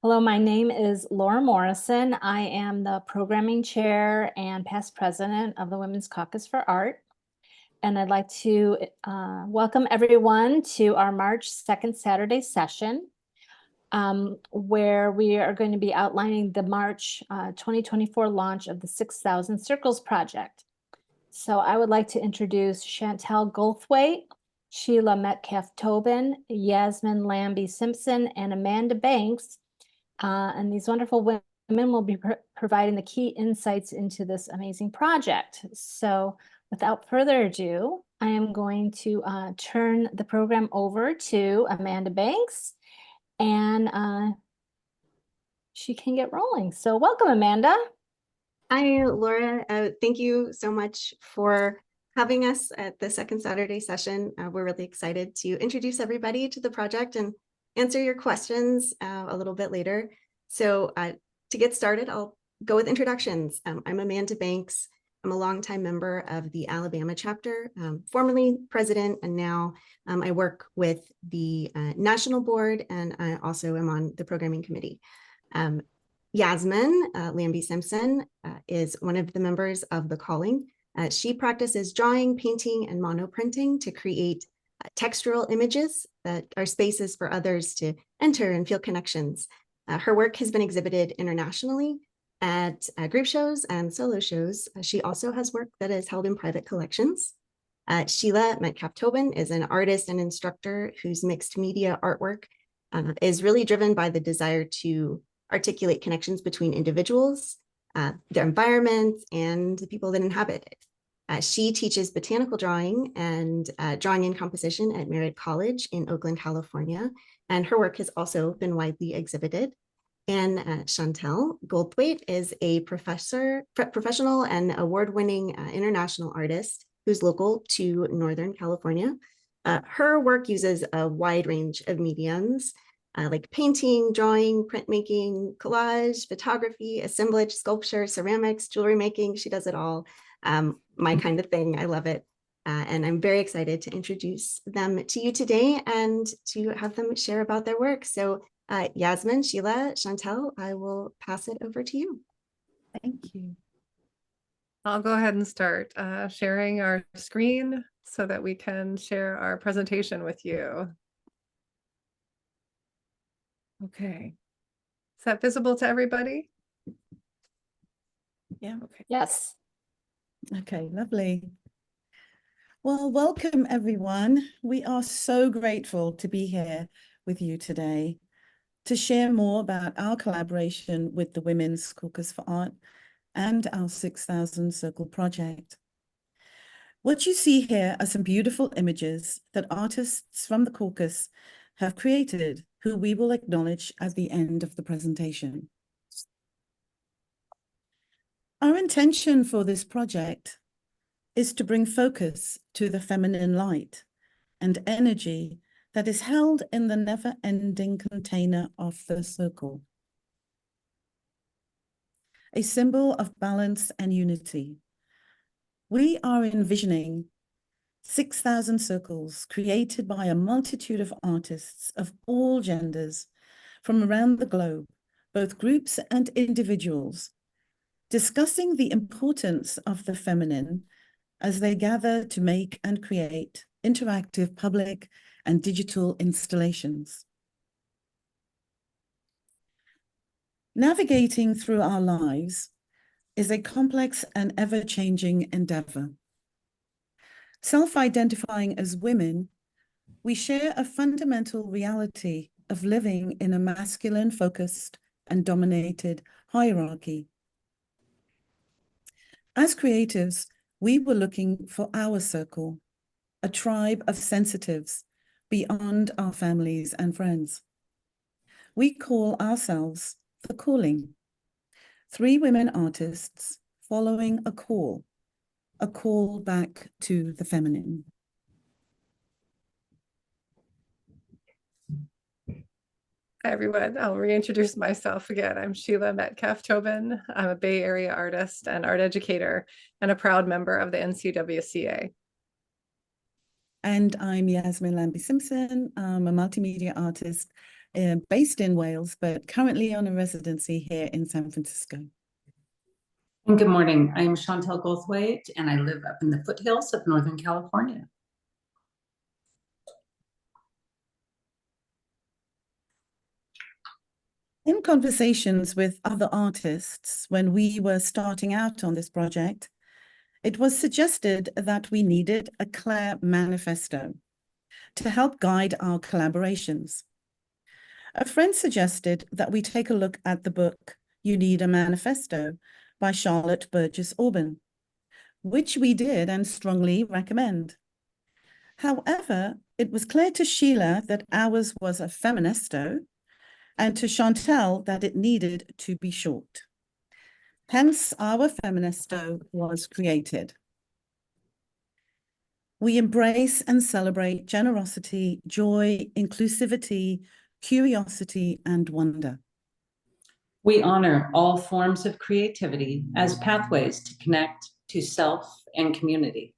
Hello, my name is Laura Morrison. I am the programming chair and past president of the Women's Caucus for Art. And I'd like to welcome everyone to our March 2nd Saturday session, where we are going to be outlining the March 2024 launch of the 6,000 Circles project. So I would like to introduce Chantelle Goldthwaite, Sheila Metcalf Tobin, Yasmin Lambie-Simpson, and Amanda Banks. And these wonderful women will be providing the key insights into this amazing project. So without further ado, I am going to turn the program over to Amanda Banks, and she can get rolling. So welcome, Amanda. Hi, Laura. Thank you so much for having us at the second Saturday session. We're really excited to introduce everybody to the project and answer your questions a little bit later. So to get started, I'll go with introductions. I'm Amanda Banks. I'm a longtime member of the Alabama chapter, formerly president, and now I work with the national board, and I also am on the programming committee. Yasmin Lambie-Simpson is one of the members of the calling. She practices drawing, painting, and monoprinting to create textural images that are spaces for others to enter and feel connections. Her work has been exhibited internationally at group shows and solo shows. She also has work that is held in private collections. Sheila Metcalf Tobin is an artist and instructor whose mixed media artwork is really driven by the desire to articulate connections between individuals, their environments, and the people that inhabit it. She teaches botanical drawing and drawing and composition at Merritt College in Oakland, California, and her work has also been widely exhibited. And Chantelle Goldthwaite is a professional and award-winning international artist who's local to Northern California. Her work uses a wide range of mediums, like painting, drawing, printmaking, collage, photography, assemblage, sculpture, ceramics, jewelry making. She does it all. My kind of thing. I love it. And I'm very excited to introduce them to you today and to have them share about their work. So Yasmin, Sheila, Chantelle, I will pass it over to you. Thank you. I'll go ahead and start sharing our screen so that we can share our presentation with you. Okay. Is that visible to everybody? Yeah. Okay. Yes. Okay, lovely. Well, welcome everyone. We are so grateful to be here with you today to share more about our collaboration with the Women's Caucus for Art and our 6,000 Circle project. What you see here are some beautiful images that artists from the caucus have created, who we will acknowledge at the end of the presentation. Our intention for this project is to bring focus to the feminine light and energy that is held in the never-ending container of the circle, a symbol of balance and unity. We are envisioning 6,000 circles created by a multitude of artists of all genders from around the globe, both groups and individuals, discussing the importance of the feminine as they gather to make and create interactive public and digital installations. Navigating through our lives is a complex and ever-changing endeavor. Self-identifying as women, we share a fundamental reality of living in a masculine-focused and dominated hierarchy. As creatives, we were looking for our circle, a tribe of sensitives beyond our families and friends. We call ourselves the Calling, 3 women artists following a call back to the feminine. Hi, everyone. I'll reintroduce myself again. I'm Sheila Metcalf Tobin. I'm a Bay Area artist and art educator and a proud member of the NCWCA. And I'm Yasmin Lambie-Simpson. I'm a multimedia artist based in Wales, but currently on a residency here in San Francisco. And good morning. I'm Chantelle Goldthwaite, and I live up in the foothills of Northern California. In conversations with other artists when we were starting out on this project, it was suggested that we needed a clear manifesto to help guide our collaborations. A friend suggested that we take a look at the book You Need a Manifesto by Charlotte Burgess Orban, which we did and strongly recommend. However, it was clear to Sheila that ours was a feministo, and to Chantelle that it needed to be short. Hence, our feministo was created. We embrace and celebrate generosity, joy, inclusivity, curiosity, and wonder. We honor all forms of creativity as pathways to connect to self and community.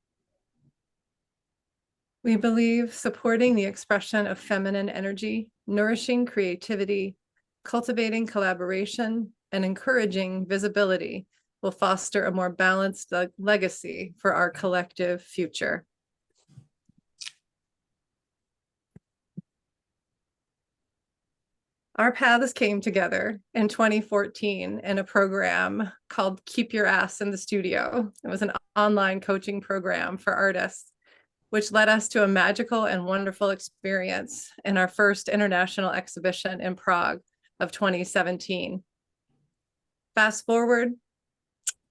We believe supporting the expression of feminine energy, nourishing creativity, cultivating collaboration, and encouraging visibility will foster a more balanced legacy for our collective future. Our paths came together in 2014 in a program called Keep Your Ass in the Studio. It was an online coaching program for artists, which led us to a magical and wonderful experience in our first international exhibition in Prague of 2017. Fast forward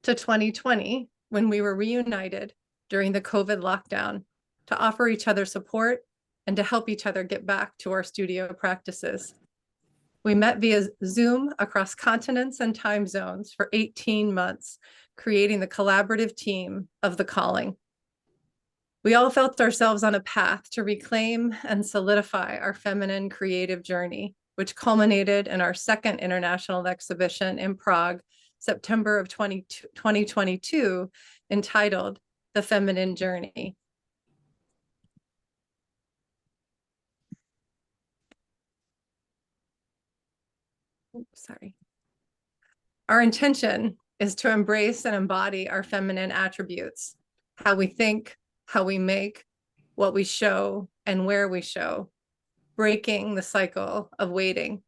to 2020, when we were reunited during the COVID lockdown to offer each other support and to help each other get back to our studio practices. We met via Zoom across continents and time zones for 18 months, creating the collaborative team of The Calling. We all felt ourselves on a path to reclaim and solidify our feminine creative journey, which culminated in our second international exhibition in Prague, September of 2022, entitled The Feminine Journey. Sorry. Our intention is to embrace and embody our feminine attributes, how we think, how we make, what we show, and where we show, breaking the cycle of waiting.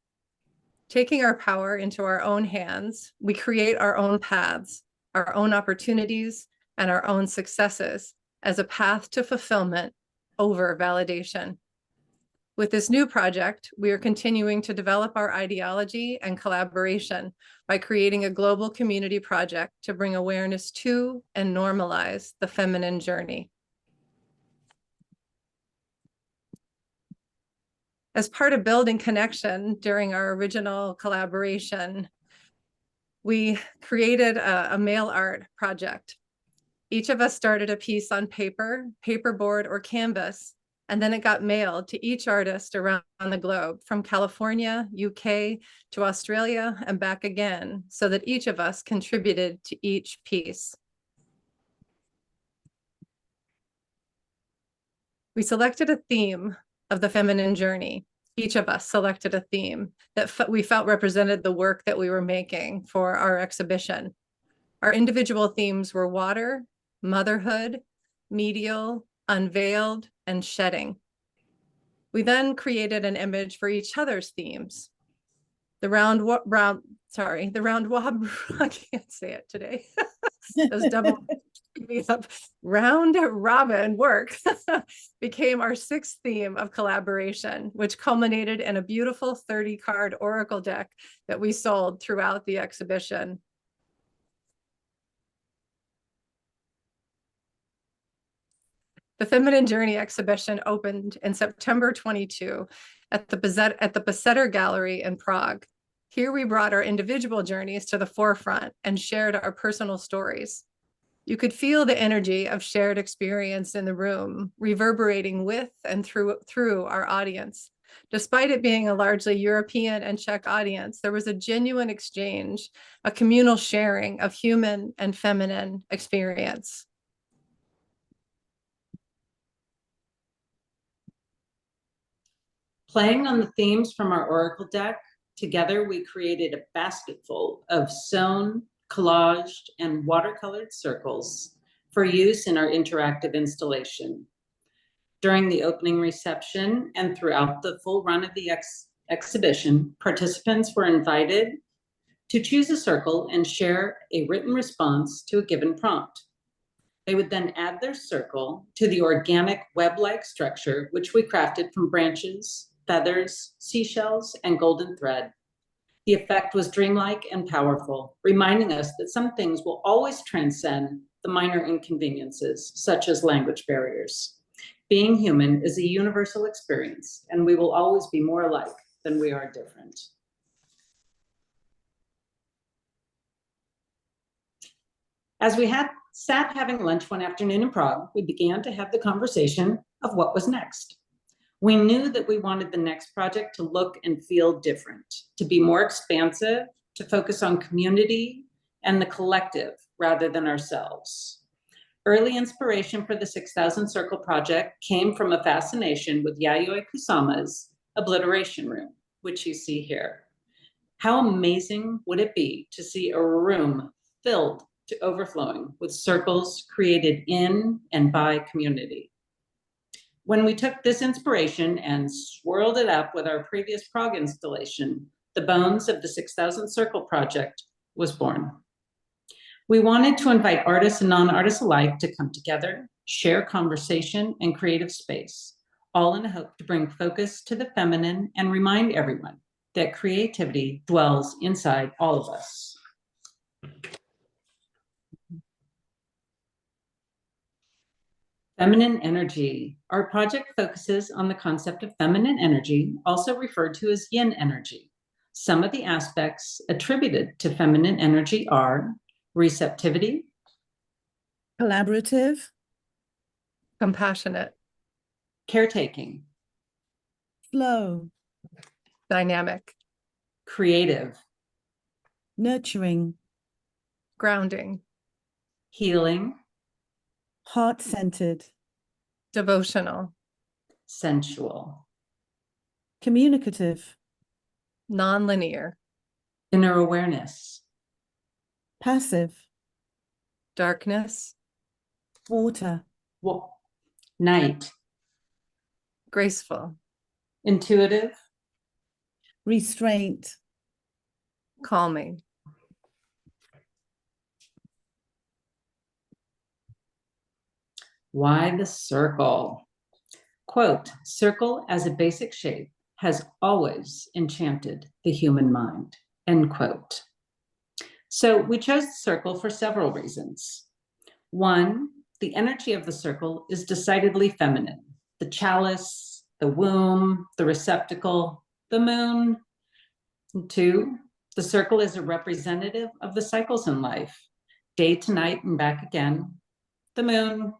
Taking our power into our own hands, we create our own paths, our own opportunities, and our own successes as a path to fulfillment over validation. With this new project, we are continuing to develop our ideology and collaboration by creating a global community project to bring awareness to and normalize the feminine journey. As part of building connection during our original collaboration, we created a mail art project. Each of us started a piece on paper, paperboard, or canvas, and then it got mailed to each artist around the globe, from California, UK, to Australia, and back again, so that each of us contributed to each piece. We selected a theme of the feminine journey. Each of us selected a theme that we felt represented the work that we were making for our exhibition. Our individual themes were water, motherhood, medial, unveiled, and shedding. We then created an image for each other's themes. The round I can't say it today. Those double round robin work became our sixth theme of collaboration, which culminated in a beautiful 30-card oracle deck that we sold throughout the exhibition. The Feminine Journey exhibition opened in September 22 at the Besetter Gallery in Prague. Here we brought our individual journeys to the forefront and shared our personal stories. You could feel the energy of shared experience in the room, reverberating with and through our audience. Despite it being a largely European and Czech audience, there was a genuine exchange, a communal sharing of human and feminine experience. Playing on the themes from our Oracle deck, together we created a basketful of sewn, collaged, and watercolored circles for use in our interactive installation. During the opening reception and throughout the full run of the exhibition, participants were invited to choose a circle and share a written response to a given prompt. They would then add their circle to the organic web-like structure, which we crafted from branches, feathers, seashells, and golden thread. The effect was dreamlike and powerful, reminding us that some things will always transcend the minor inconveniences, such as language barriers. Being human is a universal experience, and we will always be more alike than we are different. As we sat having lunch one afternoon in Prague, we began to have the conversation of what was next. We knew that we wanted the next project to look and feel different, to be more expansive, to focus on community and the collective rather than ourselves. Early inspiration for the 6,000 Circle project came from a fascination with Yayoi Kusama's Obliteration Room, which you see here. How amazing would it be to see a room filled to overflowing with circles created in and by community? When we took this inspiration and swirled it up with our previous Prague installation, the bones of the 6,000 Circle project was born. We wanted to invite artists and non-artists alike to come together, share conversation and creative space, all in a hope to bring focus to the feminine and remind everyone that creativity dwells inside all of us. Feminine energy. Our project focuses on the concept of feminine energy, also referred to as yin energy. Some of the aspects attributed to feminine energy are receptivity, Collaborative, Compassionate, caretaking, flow, dynamic, creative, nurturing, grounding, healing, heart-centered, devotional, sensual, communicative, nonlinear, inner awareness, passive, darkness, water, night, graceful, intuitive, restraint, calming. Why the circle? Quote, circle as a basic shape has always enchanted the human mind, end quote. So we chose the circle for several reasons. One, the energy of the circle is decidedly feminine. The chalice, the womb, the receptacle, the moon. And two, the circle is a representative of the cycles in life, day to night and back again. The moon,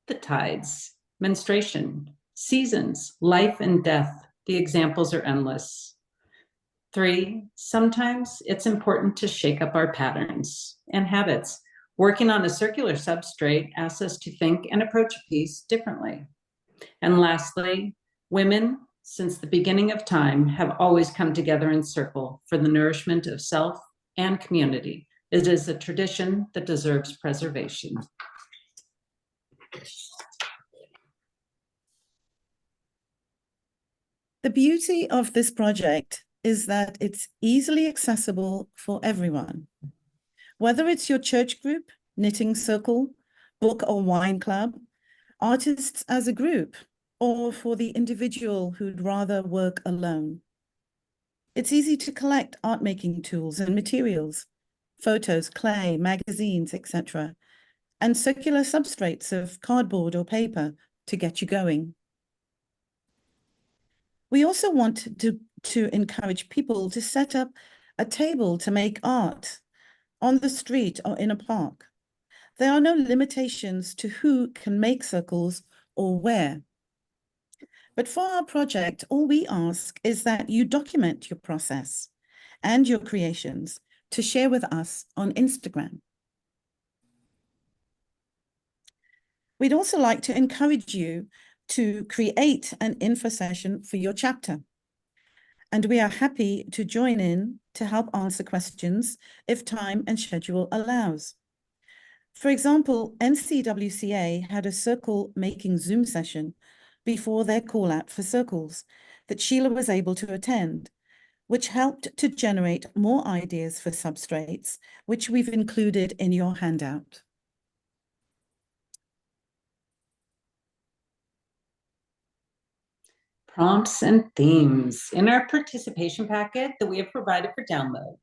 the tides, menstruation, seasons, life and death. The examples are endless. Three, sometimes it's important to shake up our patterns and habits. Working on a circular substrate asks us to think and approach a piece differently. And lastly, women, since the beginning of time, have always come together in circle for the nourishment of self and community. It is a tradition that deserves preservation. The beauty of this project is that it's easily accessible for everyone. Whether it's your church group, knitting circle, book or wine club, artists as a group, or for the individual who'd rather work alone. It's easy to collect art-making tools and materials, photos, clay, magazines, etc., and circular substrates of cardboard or paper to get you going. We also want to encourage people to set up a table to make art on the street or in a park. There are no limitations to who can make circles or where. But for our project, all we ask is that you document your process and your creations to share with us on Instagram. We'd also like to encourage you to create an info session for your chapter and we are happy to join in to help answer questions if time and schedule allows. For example, NCWCA had a circle making Zoom session before their call out for circles that Sheila was able to attend, which helped to generate more ideas for substrates, which we've included in your handout. Prompts and themes. In our participation packet that we have provided for download,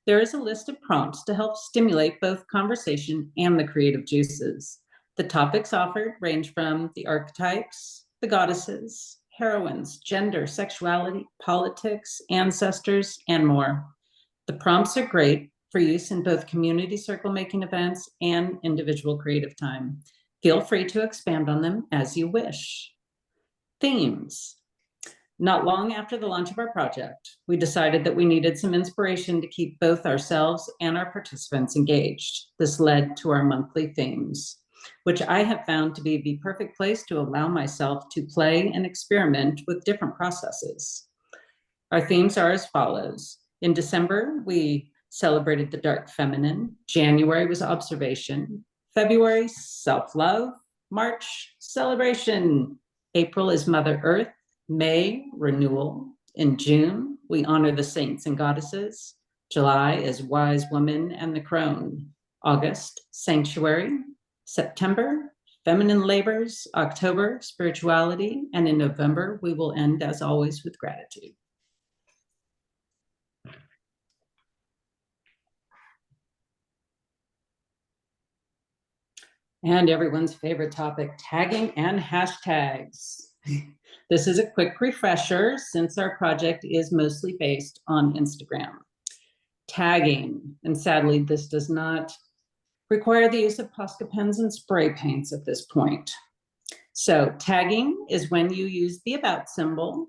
there is a list of prompts to help stimulate both conversation and the creative juices. The topics offered range from the archetypes, the goddesses, heroines, gender, sexuality, politics, ancestors, and more. The prompts are great for use in both community circle making events and individual creative time. Feel free to expand on them as you wish. Themes. Not long after the launch of our project, we decided that we needed some inspiration to keep both ourselves and our participants engaged. This led to our monthly themes, which I have found to be the perfect place to allow myself to play and experiment with different processes. Our themes are as follows. In December, we celebrated the dark feminine. January was observation. February, self-love. March, celebration. April is Mother Earth. May, renewal. In June, we honor the saints and goddesses. July is wise woman and the crone. August, sanctuary. September, feminine labors. October, spirituality. And in November, we will end as always with gratitude. And everyone's favorite topic, tagging and hashtags. This is a quick refresher since our project is mostly based on Instagram. Tagging, and sadly, this does not require the use of Posca pens and spray paints at this point. So tagging is when you use the about symbol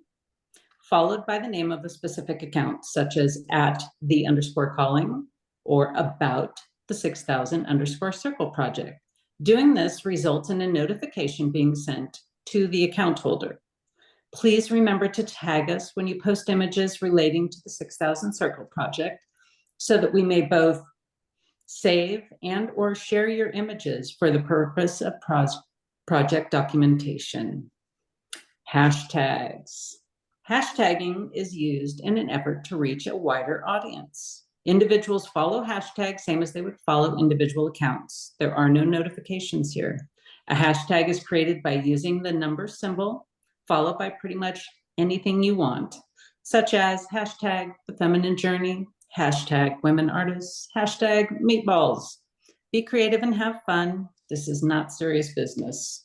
followed by the name of a specific account, such as @the_calling or about the 6000_circle project. Doing this results in a notification being sent to the account holder. Please remember to tag us when you post images relating to the 6000 Circle project so that we may both save and or share your images for the purpose of project documentation. Hashtags. Hashtagging is used in an effort to reach a wider audience. Individuals follow hashtags same as they would follow individual accounts. There are no notifications here. A hashtag is created by using the number symbol followed by pretty much anything you want, such as hashtag the feminine journey, hashtag women artists, hashtag meatballs. Be creative and have fun. This is not serious business.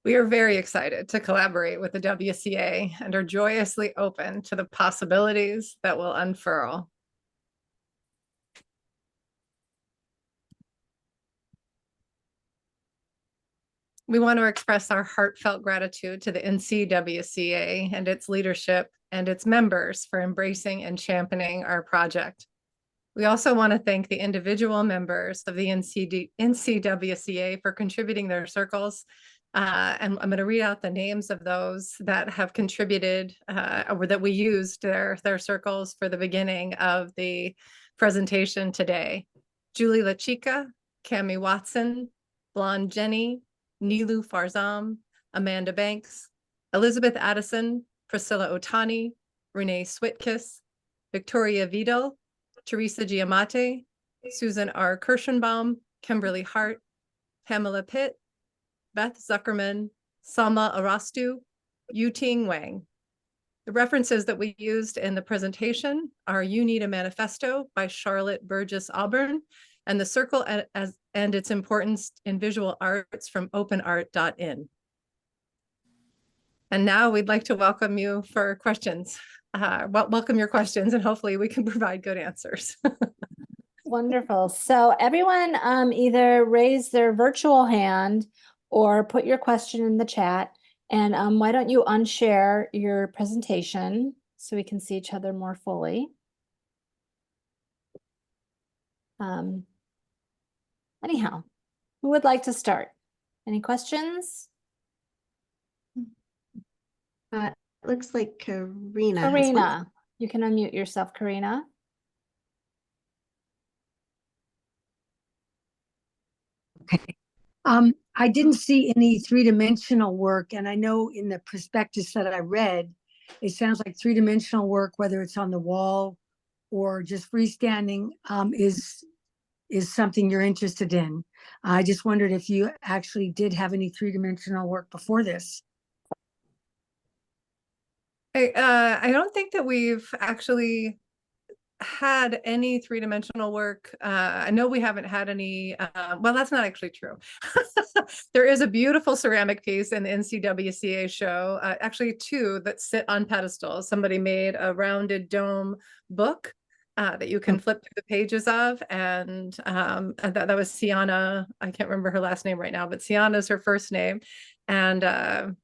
We are very excited to collaborate with the WCA and are joyously open to the possibilities that will unfurl. We want to express our heartfelt gratitude to the NCWCA and its leadership and its members for embracing and championing our project. We also want to thank the individual members of the NCWCA for contributing their circles. And I'm going to read out the names of those that have contributed or that we used their circles for the beginning of the presentation today. Julie LaChica, Cami Watson, Blonde Jenny, Nilu Farzam, Amanda Banks, Elizabeth Addison, Priscilla Otani, Renee Switkiss, Victoria Vidal, Teresa Giamatti, Susan R. Kirschenbaum, Kimberly Hart, Pamela Pitt, Beth Zuckerman, Salma Arastu, Yuting Wang. The references that we used in the presentation are You Need a Manifesto by Charlotte Burgess Auburn and The Circle and Its Importance in Visual Arts from openart.in. And now we'd like to welcome you for questions. Welcome your questions, and hopefully we can provide good answers. Wonderful. So everyone either raise their virtual hand or put your question in the chat. And why don't you unshare your presentation so we can see each other more fully. Anyhow, who would like to start? Any questions? Looks like Karina has one. Karina, you can unmute yourself, Karina. Okay. I didn't see any three-dimensional work, and I know in the prospectus that I read, it sounds like three-dimensional work, whether it's on the wall or just freestanding, is something you're interested in. I just wondered if you actually did have any three-dimensional work before this. I don't think that we've actually had any three-dimensional work. I know we haven't had any, well, that's not actually true. There is a beautiful ceramic piece in the NCWCA show, actually two that sit on pedestals. Somebody made a rounded dome book that you can flip through the pages of. And that was Sienna. I can't remember her last name right now, but Sienna is her first name. And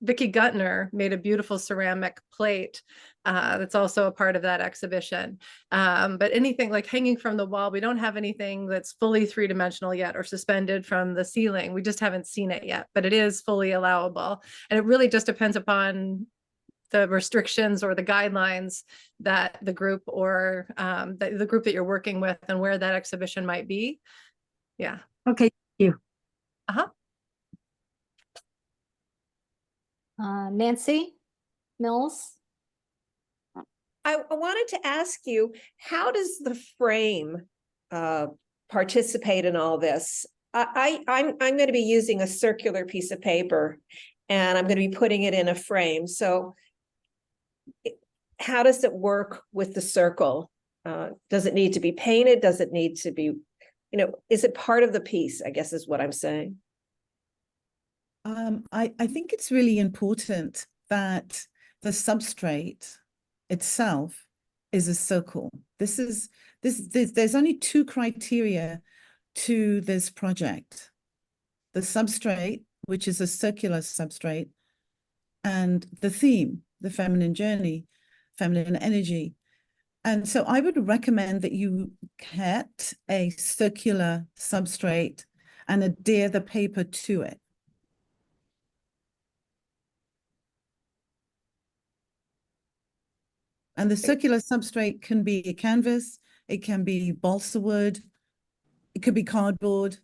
Vicki Guttner made a beautiful ceramic plate that's also a part of that exhibition. But anything like hanging from the wall, we don't have anything that's fully three-dimensional yet or suspended from the ceiling. We just haven't seen it yet, but it is fully allowable. And it really just depends upon the restrictions or the guidelines that the group or the group that you're working with and where that exhibition might be. Yeah. Okay, thank you. Uh-huh. Nancy Mills. I wanted to ask you, how does the frame participate in all this? I'm going to be using a circular piece of paper, and I'm going to be putting it in a frame. So how does it work with the circle? Does it need to be painted? Does it need to be, is it part of the piece, I guess is what I'm saying. I think it's really important that the substrate itself is a circle. There's only two criteria to this project: the substrate, which is a circular substrate, and the theme, the feminine journey, feminine energy. And so I would recommend that you get a circular substrate and adhere the paper to it. And the circular substrate can be a canvas, it can be balsa wood, it could be cardboard.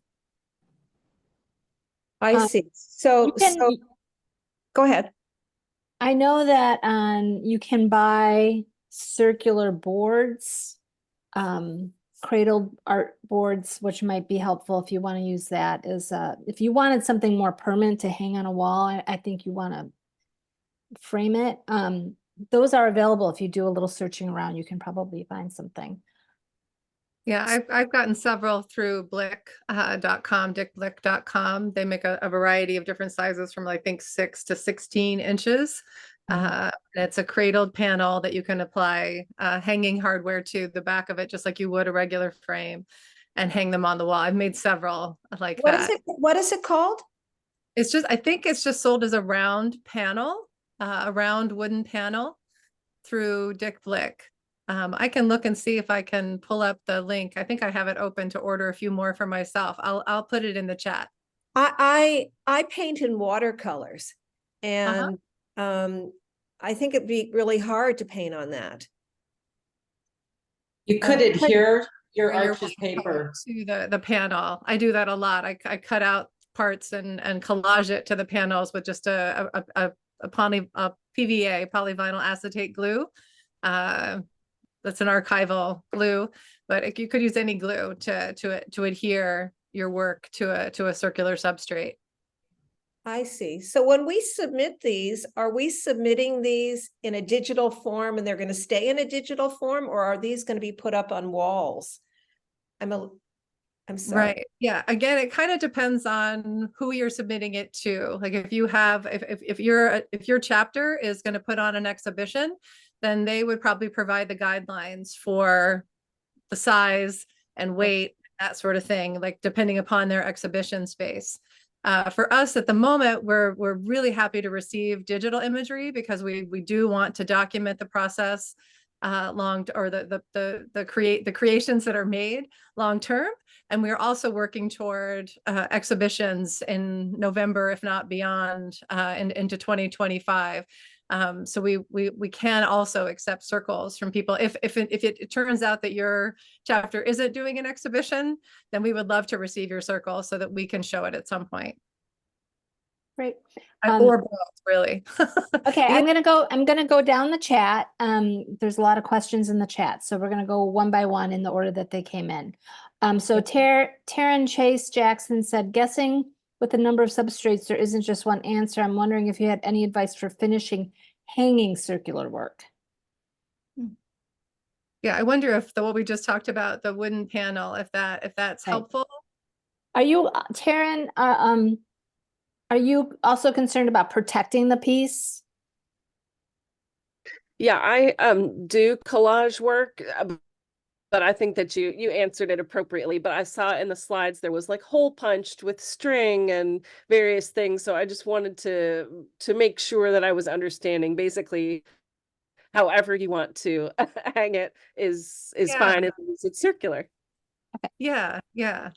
I see. So go ahead. I know that you can buy circular boards, cradle art boards, which might be helpful if you want to use that as if you wanted something more permanent to hang on a wall. I think you want to frame it. Those are available. If you do a little searching around, you can probably find something. Yeah, I've gotten several through blick.com, dickblick.com. They make a variety of different sizes from, I think, 6 to 16 inches. It's a cradled panel that you can apply hanging hardware to the back of it, just like you would a regular frame, and hang them on the wall. I've made several like that. What is it called? It's just, I think it's just sold as a round panel, a round wooden panel through Dick Blick. I can look and see if I can pull up the link. I think I have it open to order a few more for myself. I'll put it in the chat. I paint in watercolors, and I think it'd be really hard to paint on that. You could adhere your arches paper to the panel. I do that a lot. I cut out parts and collage it to the panels with just a PVA, polyvinyl acetate glue. That's an archival glue, but you could use any glue to adhere your work to a circular substrate. I see. So when we submit these, are we submitting these in a digital form and they're going to stay in a digital form, or are these going to be put up on walls? I'm sorry. Right. Yeah. Again, it kind of depends on who you're submitting it to. Like if you have, if your chapter is going to put on an exhibition, then they would probably provide the guidelines for the size and weight, that sort of thing, like depending upon their exhibition space. For us at the moment, we're really happy to receive digital imagery because we do want to document the process or the creations that are made long term. And we're also working toward exhibitions in November, if not beyond, into 2025. So we can also accept circles from people. If it turns out that your chapter isn't doing an exhibition, then we would love to receive your circle so that we can show it at some point. Great. Or both, really. Okay, I'm gonna go down the chat. There's a lot of questions in the chat, so we're gonna go one by one in the order that they came in. So Taryn Chase Jackson said, guessing with the number of substrates, there isn't just one answer. I'm wondering if you had any advice for finishing hanging circular work. Yeah, I wonder if what we just talked about, the wooden panel, if that's Right. helpful. Are you, Taryn, are you also concerned about protecting the piece? Yeah, I do collage work, but I think that you answered it appropriately. But I saw in the slides there was like hole punched with string and various things. So I just wanted to make sure that I was understanding. Basically, however you want to hang it is fine as long as it's circular. Yeah,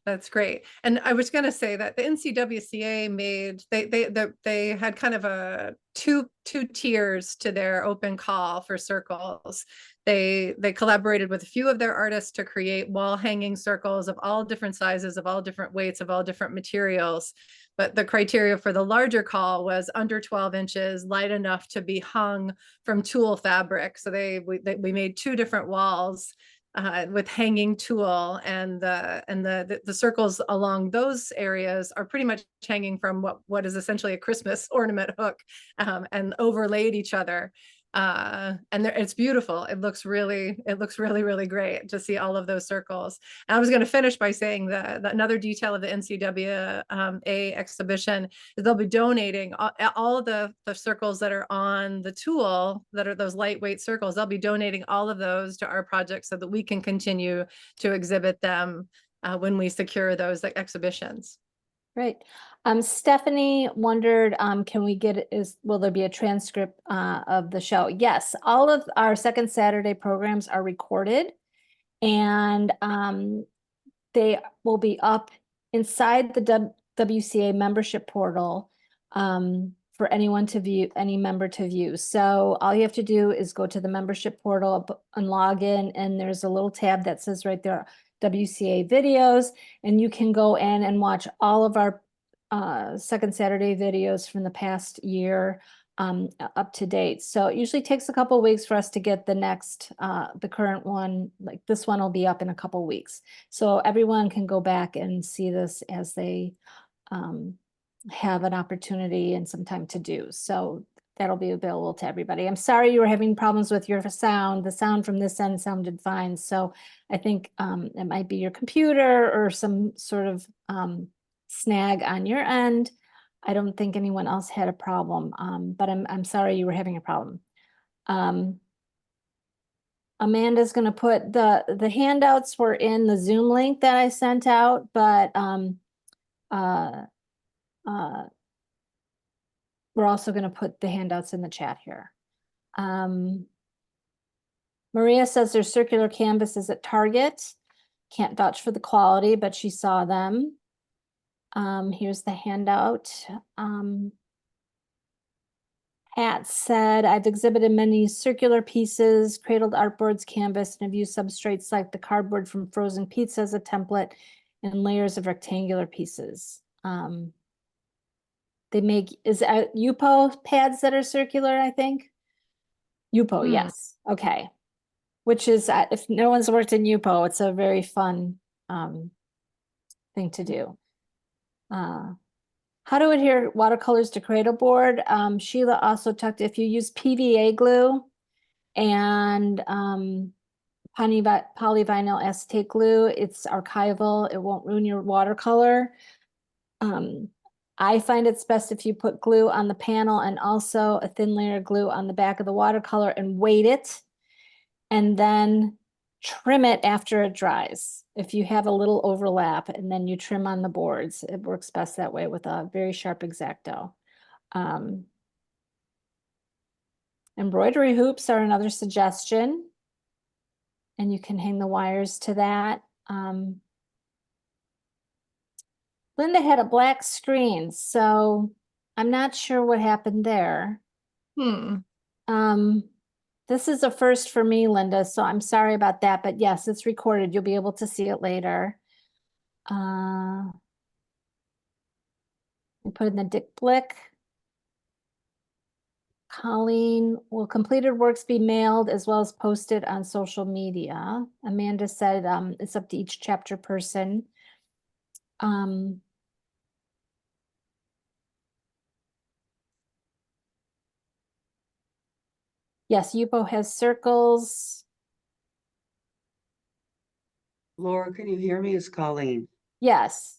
that's great. And I was going to say that the NCWCA made they had kind of a two tiers to their open call for circles. They collaborated with a few of their artists to create wall hanging circles of all different sizes, of all different weights, of all different materials. But the criteria for the larger call was under 12 inches, light enough to be hung from tulle fabric. So we made two different walls with hanging tulle, and the circles along those areas are pretty much hanging from what is essentially a Christmas ornament hook, and overlaid each other. And it's beautiful. It looks really, really great to see all of those circles. And I was going to finish by saying that another detail of the NCWA exhibition is they'll be donating all of the circles that are on the tulle, that are those lightweight circles. They'll be donating all of those to our project so that we can continue to exhibit them when we secure those exhibitions. Great. Stephanie wondered, will there be a transcript of the show? Yes, all of our second Saturday programs are recorded, and they will be up inside the WCA membership portal for anyone to view, any member to view. So all you have to do is go to the membership portal and log in, and there's a little tab that says right there, WCA videos, and you can go in and watch all of our second Saturday videos from the past year up to date. So it usually takes a couple of weeks for us to get the current one. Like this one will be up in a couple of weeks. So everyone can go back and see this as they have an opportunity and some time to do. So that'll be available to everybody. I'm sorry you were having problems with your sound. The sound from this end sounded fine. So I think it might be your computer or some sort of snag on your end. I don't think anyone else had a problem, but I'm sorry you were having a problem. Amanda's going to put the handouts were in the Zoom link that I sent out, but we're also going to put the handouts in the chat here. Maria says there's circular canvases at Target. Can't vouch for the quality, but she saw them. Here's the handout. Pat said, I've exhibited many circular pieces, cradled artboards, canvas, and have used substrates like the cardboard from frozen pizza as a template and layers of rectangular pieces. They make, is it Yupo pads that are circular, I think? Yupo, yes. Okay. Which is, if no one's worked in Yupo, it's a very fun thing to do. How to adhere watercolors to cradle board. Sheila also talked, if you use PVA glue and polyvinyl acetate glue, it's archival. It won't ruin your watercolor. I find it's best if you put glue on the panel and also a thin layer of glue on the back of the watercolor and weight it, and then trim it after it dries. If you have a little overlap and then you trim on the boards, it works best that way with a very sharp X-Acto. Embroidery hoops are another suggestion. and you can hang the wires to that. Linda had a black screen, so I'm not sure what happened there. This is a first for me, Linda, so I'm sorry about that, but yes, it's recorded. You'll be able to see it later. I put in the Dick Blick. Colleen, will completed works be mailed as well as posted on social media? Amanda said it's up to each chapter person. Yes, Yupo has circles. Laura, can you hear me? It's Colleen. Yes.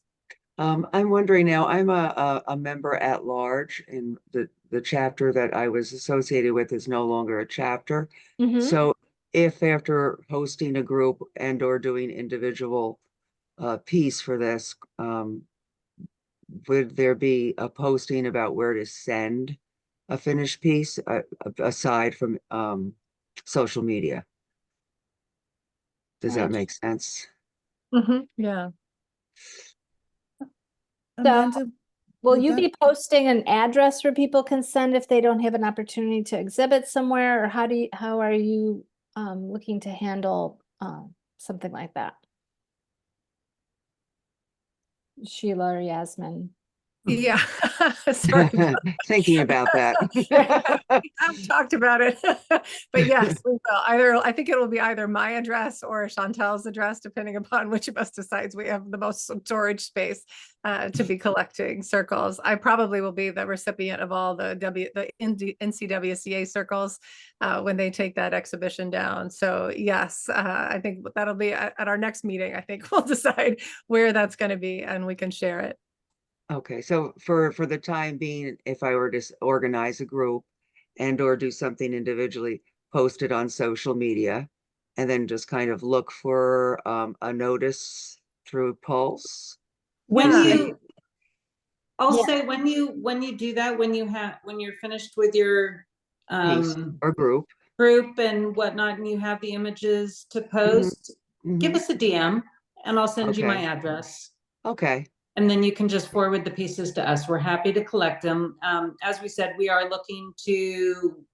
I'm wondering now, I'm a member at large, and the chapter that I was associated with is no longer a chapter. Mhm. So if after hosting a group and or doing individual piece for this, would there be a posting about where to send a finished piece aside from social media? Does that make sense? Yeah. Amanda, Will would you that- be posting an address where people can send if they don't have an opportunity to exhibit somewhere, or how are you looking to handle something like that? Sheila or Yasmin? Yeah. Sorry. Thinking about that. I've talked about it, but yes, we will. I think it will be either my address or Chantelle's address, depending upon which of us decides we have the most storage space to be collecting circles. I probably will be the recipient of all the NCWCA circles when they take that exhibition down. So yes, I think that'll be at our next meeting. I think we'll decide where that's going to be, and we can share it. Okay, so for the time being, if I were to organize a group and or do something individually, post it on social media, and then just kind of look for a notice through Pulse. When Yeah. you, I'll Yeah. say when you do that, when you're finished with your Piece or group. group and whatnot, and you have the images to post, give us a DM and I'll send you my Okay. address. Okay, And then you can just forward the pieces to us. We're happy to collect them. As we said, we are looking to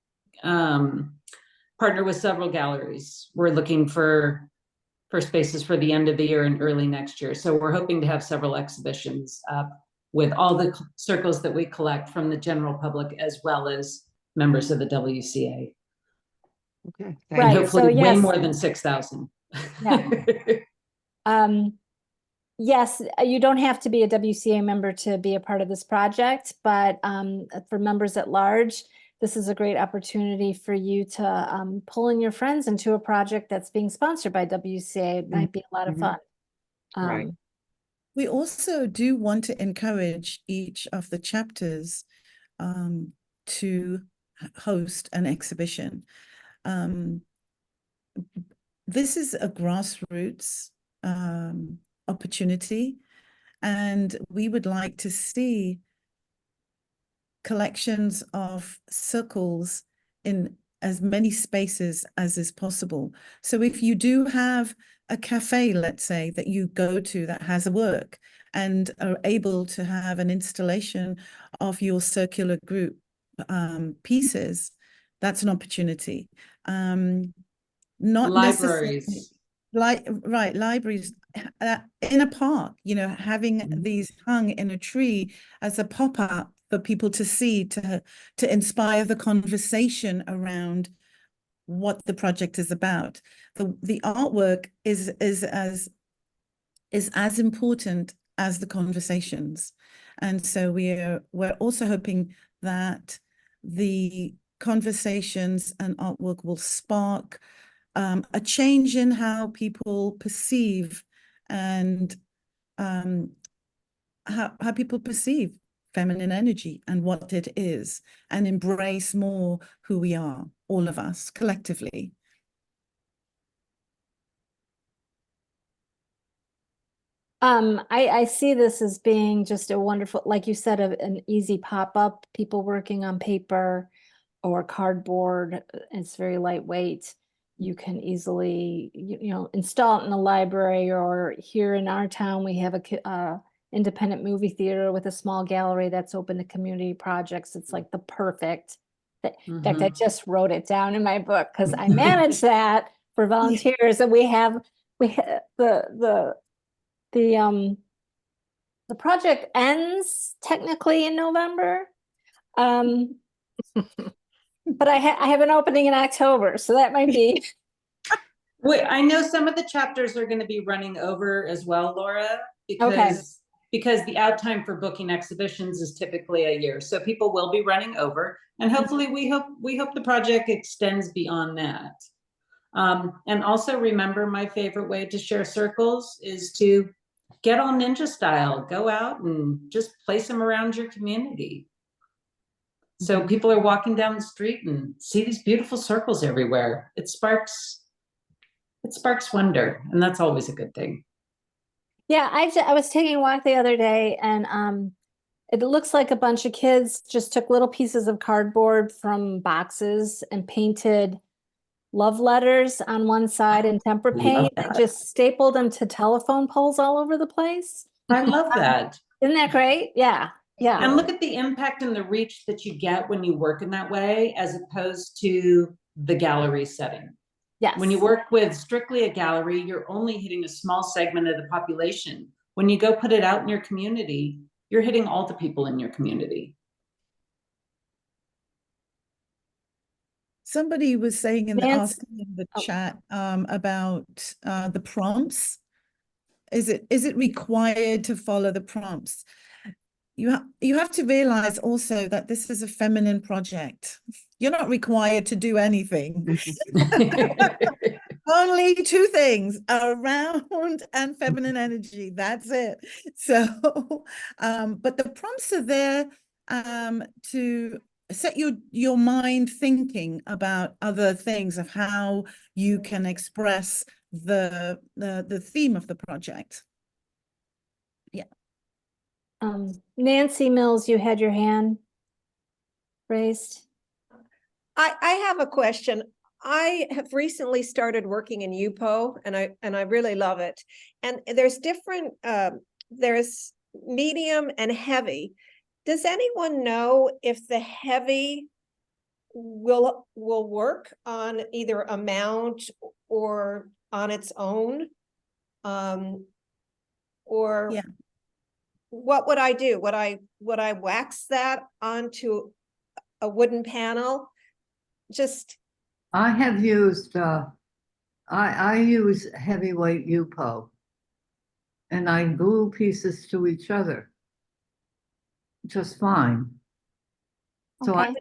partner with several galleries. We're looking for spaces for the end of the year and early next year. So we're hoping to have several exhibitions up with all the circles that we collect from the general public as well as members of the WCA. okay. And Right, hopefully so way yes. more than 6,000. Yeah. Yes, you don't have to be a WCA member to be a part of this project, but for members at large, this is a great opportunity for you to pull in your friends into a project that's being sponsored by WCA. It might be a lot of fun. Right. We also do want to encourage each of the chapters to host an exhibition. This is a grassroots opportunity, and we would like to see collections of circles in as many spaces as is possible. So if you do have a cafe, let's say, that you go to that has a work and are able to have an installation of your circular group pieces, that's an opportunity. Not Libraries. libraries in a park, having these hung in a tree as a pop-up for people to see, to inspire the conversation around what the project is about. The artwork is as important as the conversations. And so we're also hoping that the conversations and artwork will spark a change in how people perceive and how people perceive feminine energy and what it is, and embrace more who we are, all of us collectively. I see this as being just a wonderful, like you said, an easy pop-up, people working on paper or cardboard. It's very lightweight. you can easily, you know, install it in the library, or here in our town, we have a independent movie theater with a small gallery that's open to community projects. It's like the perfect. In fact, I just wrote it down in my book because I manage that for volunteers, and we have the project ends technically in November. But I have an opening in October, so that might be. Wait, I know some of the chapters are going to be running over as well, Laura, because the out time for booking exhibitions is typically a year. So people will be running over, and hopefully we hope the project extends beyond that. And also remember, my favorite way to share circles is to get all ninja style, go out and just place them around your community. So people are walking down the street and see these beautiful circles everywhere. It sparks wonder, and that's always a good thing. Yeah, I was taking a walk the other day, and it looks like a bunch of kids just took little pieces of cardboard from boxes and painted love letters on one side in tempera paint and just stapled them to telephone poles all over the place. I love that. Isn't that great? Yeah. Yeah. And look at the impact and the reach that you get when you work in that way, as opposed to the gallery setting. Yes. When you work with strictly a gallery, you're only hitting a small segment of the population. When you go put it out in your community, you're hitting all the people in your community. Somebody was saying in Nancy- the chat about the prompts. Is it required to follow the prompts? You have to realize also that this is a feminine project. You're not required to do anything. Only two things: around and feminine energy. That's it. So, but the prompts are there to set your mind thinking about other things of how you can express the theme of the project. Yeah. Nancy Mills, you had your hand raised. I have a question. I have recently started working in UPO, and I really love it. And there's different there's medium and heavy. Does anyone know if the heavy will work on either a mount or on its own? Or Yeah. what would I do? Would I wax that onto a wooden panel? Just I have used, I use heavyweight UPO, and I glue pieces to each other just fine. So Okay.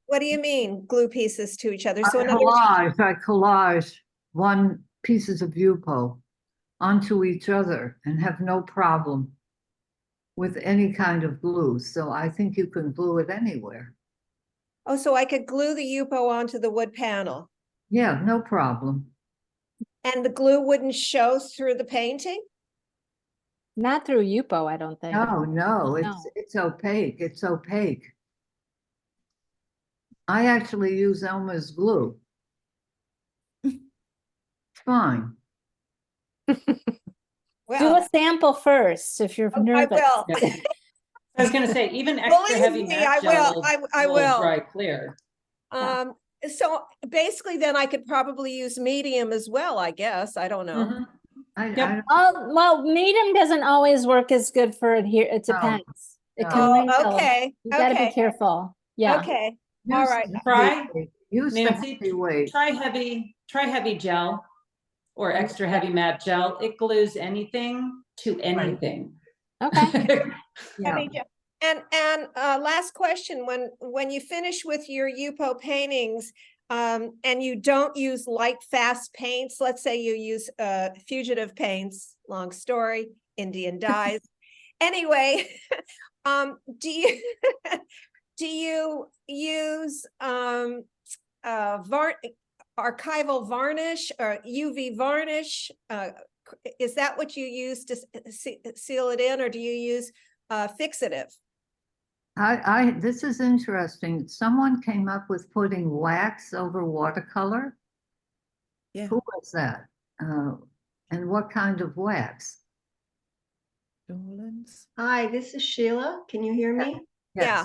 what do you mean, glue pieces to each other? So I collage one pieces of UPO onto each other and have no problem with any kind of glue. So I think you can glue it anywhere. Oh, so I could glue the UPO onto the wood panel, Yeah, no problem. and the glue wouldn't show through the painting? Not through UPO, I don't think. No, it's opaque. It's opaque. I actually use Elmer's glue. Fine. Do Well, a sample first if you're I nervous. will. Yeah. I was going to say, even extra Believe heavy me, matte I gel will. I will. dry clear. So basically then I could probably use medium as well, I guess. I don't know. Mhm. I Well, medium doesn't always work as good for it here. It No, depends. It no. can Oh, wrinkle. okay, You gotta be okay, careful. Yeah. okay. All right. Use the Nancy, heavyweight. try heavy gel or extra heavy matte gel. It glues anything to anything. Okay. Yeah. And last question, when you finish with your UPO paintings, and you don't use light fast paints, let's say you use fugitive paints, long story, Indian dyes. Anyway, do you use archival varnish or UV varnish? Is that what you use to seal it in, or do you use fixative? This is interesting. Someone came up with putting wax over watercolor. Yeah. Who was that? And what kind of wax? Dorlands. Hi, this is Sheila. Can you hear me? Yeah.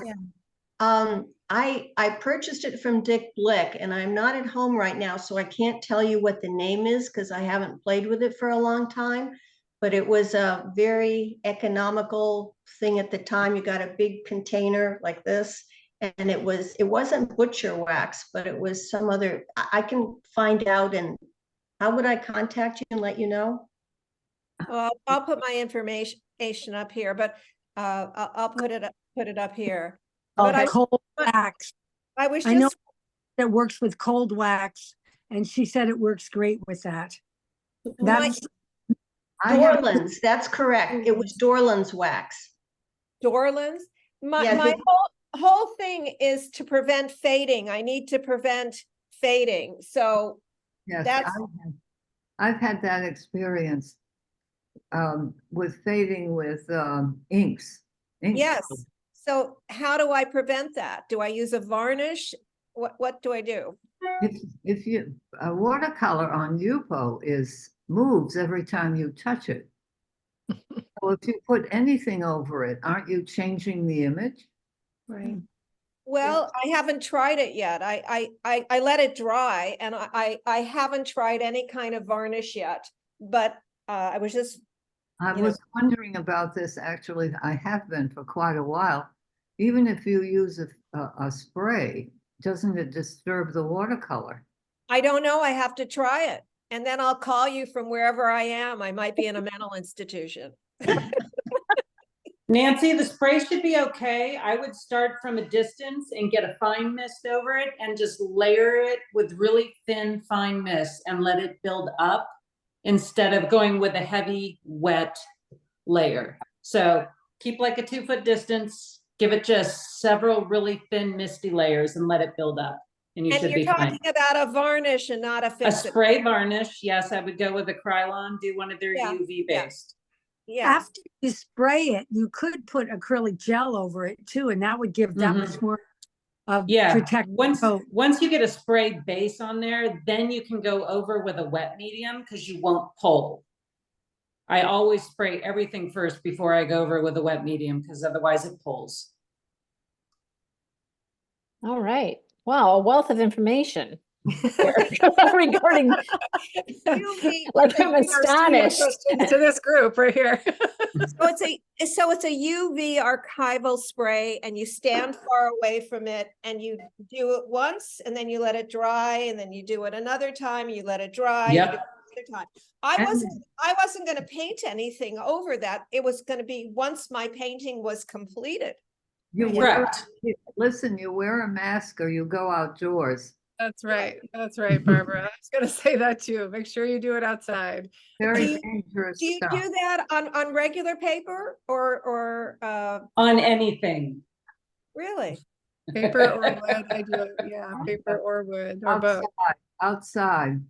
Yeah. I purchased it from Dick Blick and I'm not at home right now, so I can't tell you what the name is because I haven't played with it for a long time. But it was a very economical thing at the time. You got a big container like this, and it wasn't butcher wax, but it was some other. I can find out. And how would I contact you and let you know? Well, I'll put my information up here, but I'll put it up here. But I, Cold wax. I was I know just, that works with cold wax, and she said it works great with that. my That's I have, Dorlands, that's correct. It was Dorlands wax. Dorlands. My Yeah, my the- whole thing is to prevent fading. I need to prevent fading. So yes, that's I've had that experience with fading with inks. Ink yes. color. So how do I prevent that? Do I use a varnish? What do I do? If you a watercolor on Yupo moves every time you touch it. So if you put anything over it, aren't you changing the image? Right. Well, I haven't tried it yet. I let it dry, and I haven't tried any kind of varnish yet. But I was just, I you know- was wondering about this, actually. I have been for quite a while. Even if you use a spray, doesn't it disturb the watercolor? I don't know. I have to try it, and then I'll call you from wherever I am. I might be in a mental institution. Nancy, the spray should be okay. I would start from a distance and get a fine mist over it and just layer it with really thin, fine mist and let it build up instead of going with a heavy, wet layer. So keep like a 2-foot distance, give it just several really thin, misty layers and let it build up. And you And should you're be fine. talking about a varnish and not a A fix-it. spray varnish, yes, I would go with a Krylon, do one of their Yeah, UV yeah. based. Yeah, after you spray it, you could put acrylic gel over it too, and that would give that much more of Yeah, protect. once you get a spray base on there, then you can go over with a wet medium because you won't pull. I always spray everything first before I go over with a wet medium because otherwise it pulls. All right. Wow, a wealth of information regarding, like I'm astonished. To this group right here. so it's a UV archival spray, and you stand far away from it, and you do it once, and then you let it dry, and then you do it another time, you let it dry. you Yep. do it another time. I wasn't going to paint anything over that. It was going to be once my painting was completed. You Correct. listen, you wear a mask or you go outdoors. That's right. That's right, Barbara. I was gonna say that too. Make sure you do it outside. Very dangerous Do you stuff. do that on regular paper or On anything. really? Paper or wood, I do it, yeah, paper or wood or both. Outside.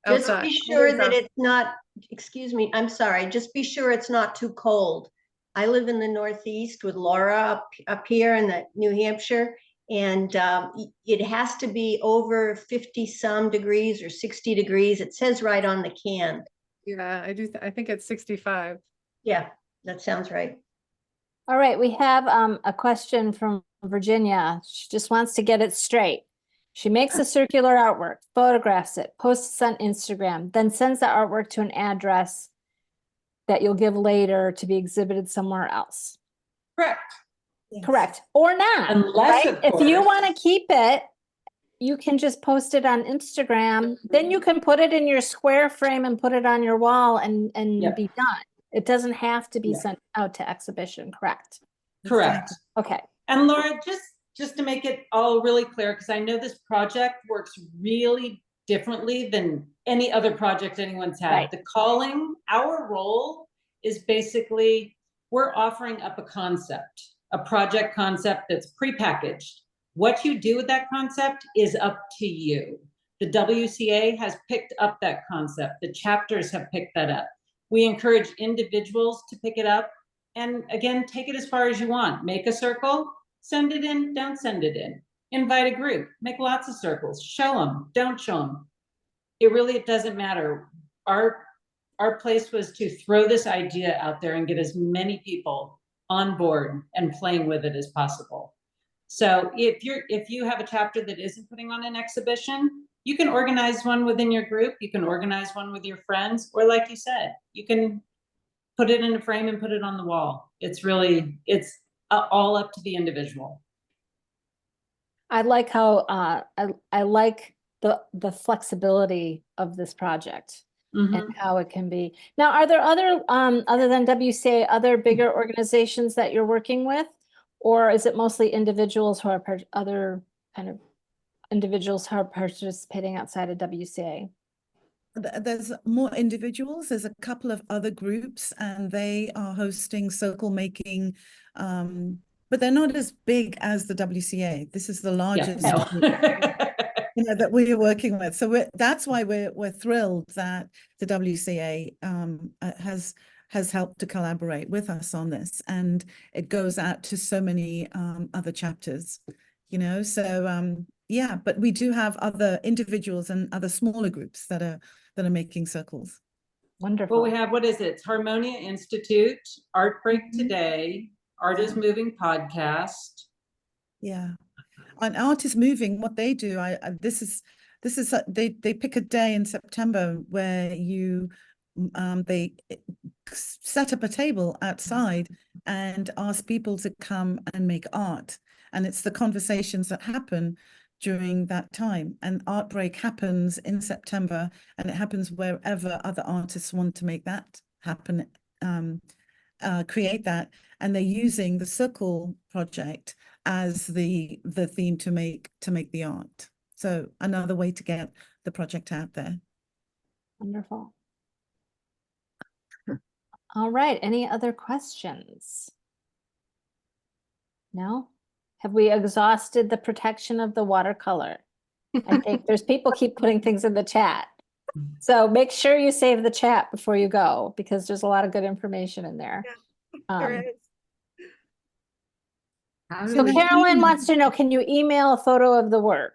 Just Outside. be sure that it's not, excuse me, I'm sorry, just be sure it's not too cold. I live in the Northeast with Laura up here in the New Hampshire, and it has to be over 50 some degrees or 60 degrees. It says right on the can. Yeah, I do, I think it's 65. Yeah, that sounds right. All right, we have a question from Virginia. She just wants to get it straight. She makes a circular artwork, photographs it, posts on Instagram, then sends the artwork to an address that you'll give later to be exhibited somewhere else. Correct. Correct. Or not. Unless, right? of If you course- want to keep it, you can just post it on Instagram. Then you can put it in your square frame and put it on your wall and Yep. be done. It doesn't have to be Yeah. sent out to exhibition, correct? Correct. Okay. And Laura, just to make it all really clear, because I know this project works really differently than any other project anyone's had. Right. The calling, our role is basically, we're offering up a concept, a project concept that's prepackaged. What you do with that concept is up to you. The WCA has picked up that concept. The chapters have picked that up. We encourage individuals to pick it up. And again, take it as far as you want. Make a circle, send it in, don't send it in. Invite a group, make lots of circles, show them, don't show them. it really doesn't matter. Our place was to throw this idea out there and get as many people on board and playing with it as possible. So if you have a chapter that isn't putting on an exhibition, you can organize one within your group, you can organize one with your friends, or like you said, you can put it in a frame and put it on the wall. It's all up to the individual. I like how I like the flexibility of this project and how it can be. Now, are there other than WCA, other bigger organizations that you're working with, or is it mostly individuals who are other kind of individuals who are participating outside of WCA? There's more individuals. There's a couple of other groups, and they are hosting circle making, but they're not as big as the WCA. This is the largest group, that we are working with. So that's why we're thrilled that the WCA has helped to collaborate with us on this, and it goes out to so many other chapters. So yeah, but we do have other individuals and other smaller groups that are making circles. Wonderful. Well, we have, what is it? It's Harmonia Institute, Art Break Today, Art is Moving podcast. Yeah, and Art is Moving. What they do, they pick a day in September where they set up a table outside and ask people to come and make art, and it's the conversations that happen during that time. And Art Break happens in September, and it happens wherever other artists want to make that happen, create that, and they're using the Circle project as the theme to make the art. So another way to get the project out there. Wonderful. All right, any other questions? No? Have we exhausted the protection of the watercolor? I think there's people keep putting things in the chat. So make sure you save the chat before you go, because there's a lot of good information in there. There is. So Carolyn wants to know, can you email a photo of the work?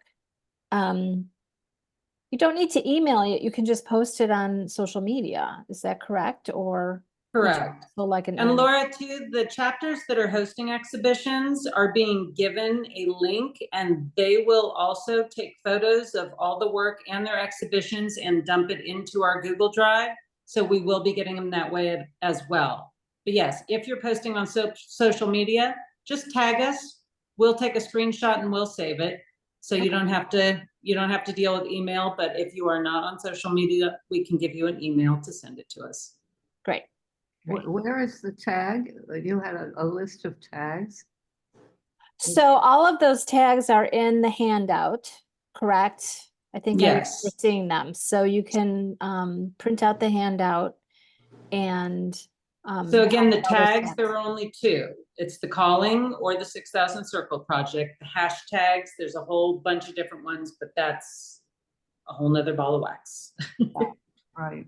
You don't need to email it. You can just post it on social media. Is that correct? Or Correct. so like And Laura, too, the chapters that are hosting exhibitions are being given a link, and they will also take photos of all the work and their exhibitions and dump it into our Google Drive. So we will be getting them that way as well. But yes, if you're posting on social media, just tag us. We'll take a screenshot and we'll save it. So you don't have to deal with email. But if you are not on social media, we can give you an email to send it to us. Great. Where is the tag? You had a list of tags. So all of those tags are in the handout, correct? I think yes. we're seeing them. So you can print out the handout and so again, the tags, there are only two. It's the calling or the 6,000 Circle project. The hashtags, there's a whole bunch of different ones, but that's a whole nother ball of wax. Right.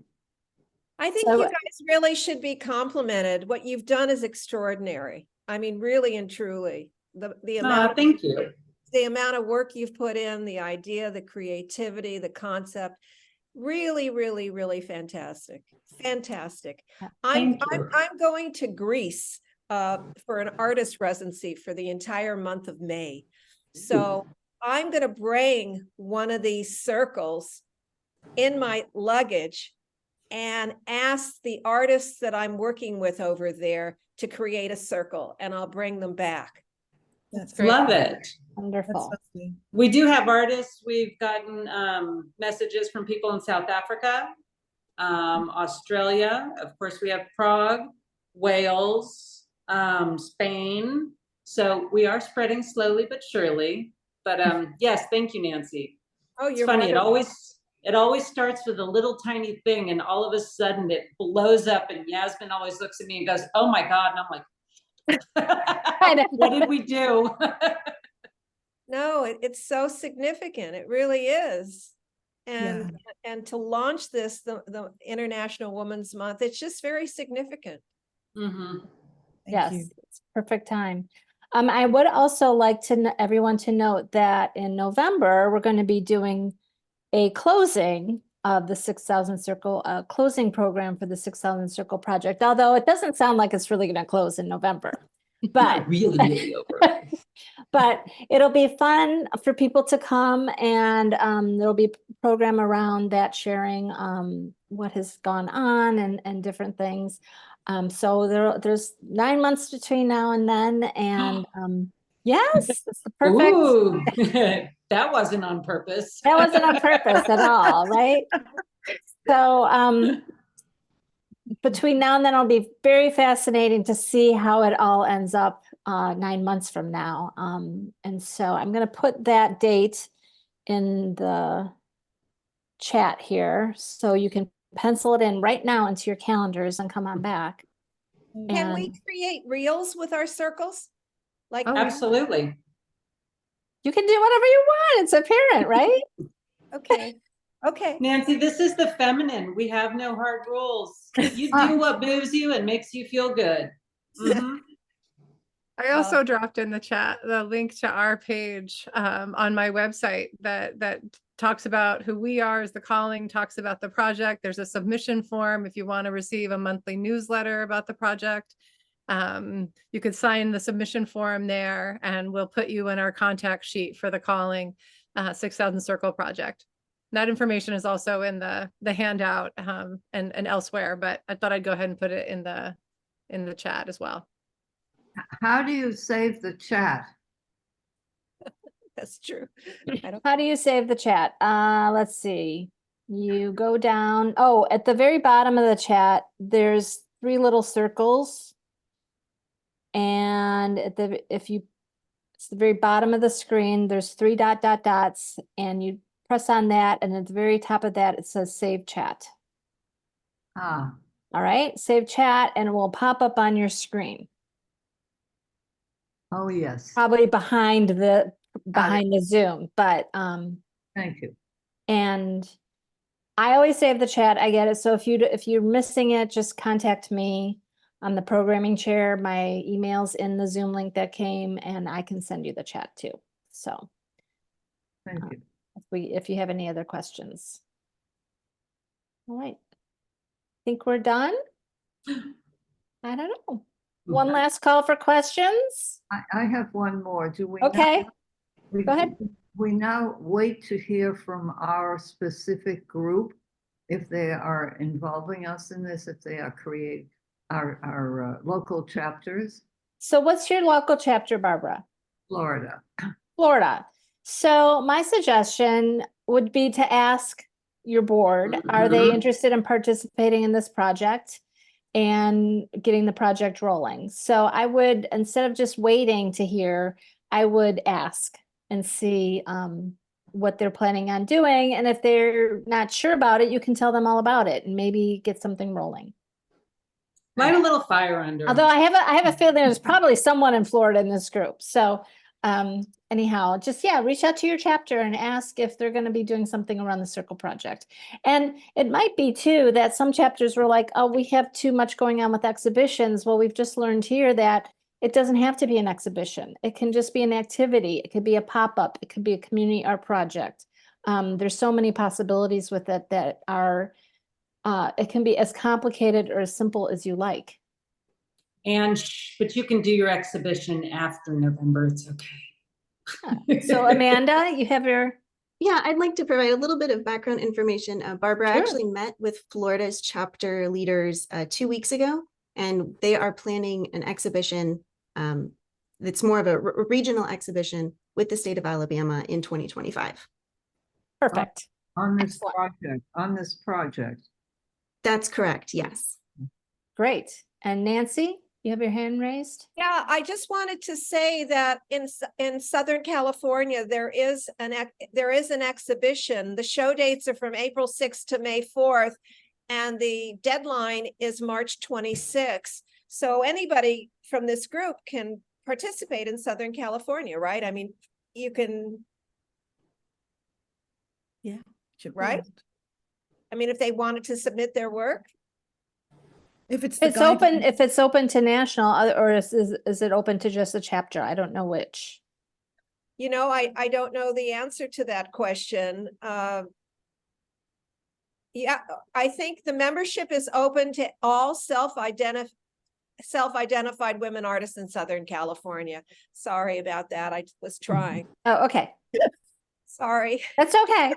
I think you guys really should be complimented. What you've done is extraordinary. I mean, really and truly. The amount thank you. The amount of work you've put in, the idea, the creativity, the concept, really, really, really fantastic. Fantastic. I'm going to Greece for an artist residency for the entire month of May. So I'm going to bring one of these circles in my luggage and ask the artists that I'm working with over there to create a circle, and I'll bring them back. Love it. Wonderful. We do have artists. We've gotten messages from people in South Africa, Australia. Of course, we have Prague, Wales, Spain. So we are spreading slowly but surely. But yes, thank you, Nancy. Oh, you're funny. wonderful. It always starts with a little tiny thing, and all of a sudden it blows up. And Yasmin always looks at me and goes, "Oh my God!" And I'm like, "What did we do?" No, it's so significant. It really is. And to launch this, the International Women's Month, it's just very significant. Yes, it's perfect time. I would also like everyone to note that in November, we're going to be doing a closing of the 6,000 Circle closing program for the 6,000 Circle project, although it doesn't sound like it's really going to close in November. But really over. but it'll be fun for people to come, and there'll be a program around that, sharing what has gone on and different things. So there's 9 months between now and then, and yes, it's the perfect. Ooh, that wasn't on purpose. That wasn't on purpose at all, right? So between now and then, it'll be very fascinating to see how it all ends up 9 months from now. And so I'm going to put that date in the chat here, so you can pencil it in right now into your calendars and come on back. Can we And create reels with our circles? Like, Oh, Absolutely. you can do whatever you want. It's a parent, right? okay, okay. Nancy, this is the feminine. We have no hard rules. You do what moves you and makes you feel good. Mhm. I also dropped in the chat the link to our page on my website that talks about who we are as the calling, talks about the project. There's a submission form if you want to receive a monthly newsletter about the project. You could sign the submission form there, and we'll put you in our contact sheet for the calling 6,000 Circle project. That information is also in the handout and elsewhere, but I thought I'd go ahead and put it in the chat as well. How do you save the chat? That's true. I don't. How do you save the chat? Let's see. You go down. Oh, at the very bottom of the chat, there's 3 little circles. And it's the very bottom of the screen, there's 3 dots, and you press on that, and at the very top of that, it says save chat. Ah, All right, save chat, and it will pop up on your screen, oh, yes. probably behind the Zoom, but Thank you. and I always save the chat. I get it. So if you're missing it, just contact me. I'm the programming chair. My email's in the Zoom link that came, and I can send you the chat too. So Thank you. if you have any other questions. All right. Think we're done? I don't know. One last call for questions. I have one more. Do we? Okay, Now, go ahead. We now wait to hear from our specific group if they are involving us in this, if they are creating our local chapters. So what's your local chapter, Barbara? Florida. Florida. So my suggestion would be to ask your board, are they interested in participating in this project and getting the project rolling? So I would, instead of just waiting to hear, I would ask and see what they're planning on doing. And if they're not sure about it, you can tell them all about it and maybe get something rolling. Light a little fire under 'em. Although I have a feeling there's probably someone in Florida in this group. So anyhow, just reach out to your chapter and ask if they're going to be doing something around the Circle project. And it might be too that some chapters were like, oh, we have too much going on with exhibitions. Well, we've just learned here that it doesn't have to be an exhibition. It can just be an activity. It could be a pop-up. It could be a community art project. There's so many possibilities with it that are, it can be as complicated or as simple as you like. But you can do your exhibition after November. It's okay. So Amanda, you have your. Yeah, I'd like to provide a little bit of background information. Barbara, I Sure. actually met with Florida's chapter leaders 2 weeks ago, and they are planning an exhibition that's more of a regional exhibition with the state of Alabama in 2025. Perfect. On this Excellent. project. That's correct, yes. Great. And Nancy, you have your hand raised? Yeah, I just wanted to say that in Southern California, there is an exhibition. The show dates are from April 6th to May 4th, and the deadline is March 26th. So anybody from this group can participate in Southern California, right? I mean, you can, right? I mean, if they wanted to submit their work. If it's open, if it's open to national, or is it open to just a chapter? I don't know which. You know, I don't know the answer to that question. Yeah, I think the membership is open to all self-identified women artists in Southern California. Sorry about that. I was trying. Oh, okay. Sorry. That's okay.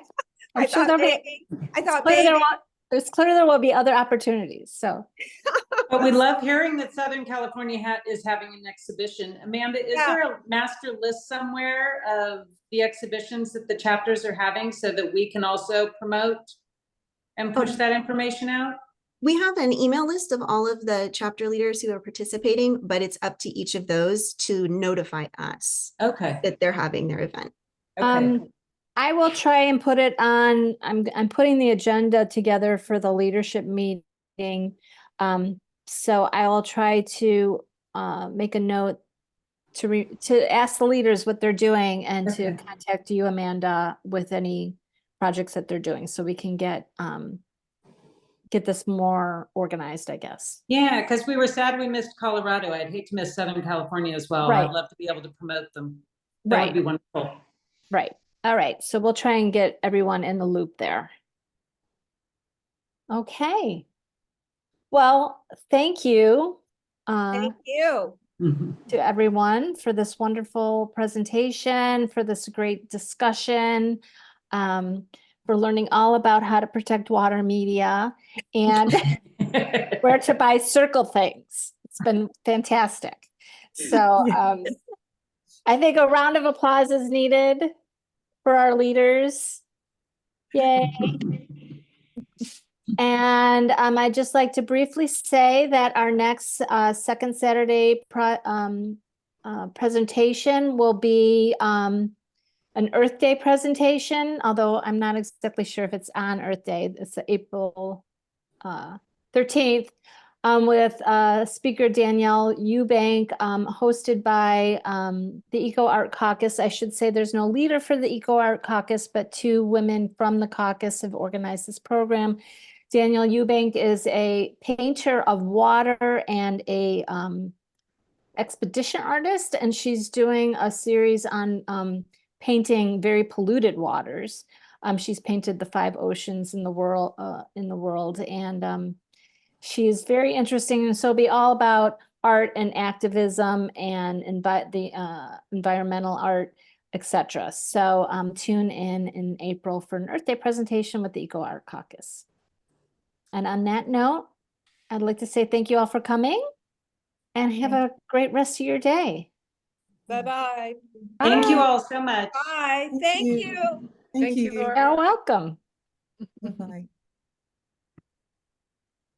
I'm I sure thought there'll be, maybe, I thought clear there maybe. it's clear there will be other opportunities, so. But we love hearing that Southern California is having an exhibition. Amanda, is Yeah. there a master list somewhere of the exhibitions that the chapters are having so that we can also promote and push that information out? We have an email list of all of the chapter leaders who are participating, but it's up to each of those to notify us Okay, that they're having their event. okay. I will try and put it on, I'm putting the agenda together for the leadership meeting. So I will try to make a note to ask the leaders what they're doing and to Okay. contact you, Amanda, with any projects that they're doing, so we can get this more organized, I guess. Yeah, because we were sad we missed Colorado. I'd hate to miss Southern California as well. Right. I'd love to be able to promote them. That would Right, be wonderful. right. All right, so we'll try and get everyone in the loop there. Okay. Well, thank you Thank you. to everyone for this wonderful presentation, for this great discussion, for learning all about how to protect water media and where to buy circle things. It's been fantastic. So I think a round of applause is needed for our leaders. Yay. And I'd just like to briefly say that our next second Saturday presentation will be an Earth Day presentation, although I'm not exactly sure if it's on Earth Day. It's April 13th with speaker Danielle Eubank, hosted by the Eco Art Caucus. I should say there's no leader for the Eco Art Caucus, but 2 women from the caucus have organized this program. Danielle Eubank is a painter of water and a expedition artist, and she's doing a series on painting very polluted waters. She's painted the 5 oceans in the world, and she's very interesting, and so it'll be all about art and activism and the environmental art, etc. So tune in April for an Earth Day presentation with the Eco Art Caucus. And on that note, I'd like to say thank you all for coming and have a great rest of your day. Bye-bye. Thank you Bye. all so much. Bye. Thank you. Thank you. Laura. You're welcome. Bye-bye.